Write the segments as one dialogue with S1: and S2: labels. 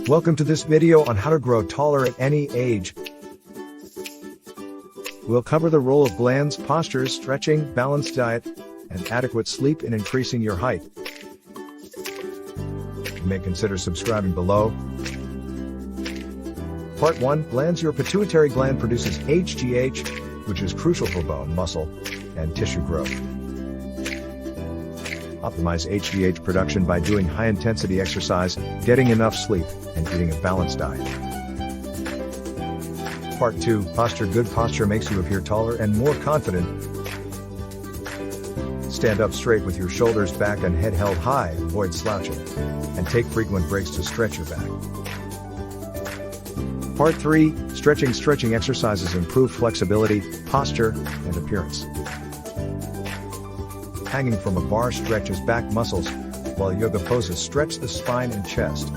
S1: Welcome to this video on how to grow taller at any age. We'll cover the role of glands, postures, stretching, balanced diet, and adequate sleep in increasing your height. You may consider subscribing below. Part 1. Glands. Your pituitary gland produces HGH, which is crucial for bone, muscle, and tissue growth. Optimize HGH production by doing high-intensity exercise, getting enough sleep, and eating a balanced diet. Part 2. Posture. Good posture makes you appear taller and more confident. Stand up straight with your shoulders back and head held high, avoid slouching, and take frequent breaks to stretch your back. Part 3. Stretching. Stretching exercises improve flexibility, posture, and appearance. Hanging from a bar stretches back muscles, while yoga poses stretch the spine and chest.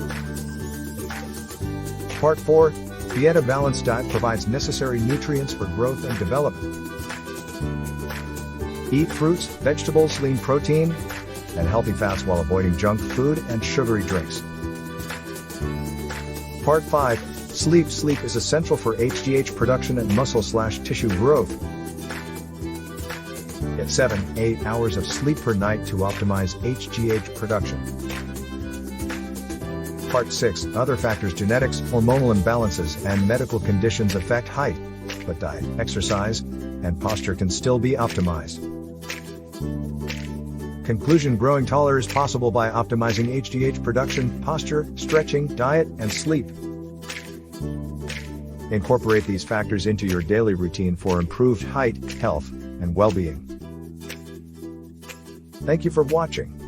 S1: Part 4. Eat a balanced diet provides necessary nutrients for growth and development. Eat fruits, vegetables, lean protein, and healthy fats while avoiding junk food and sugary drinks. Part 5. Sleep. Sleep is essential for HGH production and muscle/tissue growth. Get 7-8 hours of sleep per night to optimize HGH production. Part 6. Other factors. Genetics, hormonal imbalances, and medical conditions affect height, but diet, exercise, and posture can still be optimized. Conclusion. Growing taller is possible by optimizing HGH production, posture, stretching, diet, and sleep. Incorporate these factors into your daily routine for improved height, health, and well-being. Thank you for watching.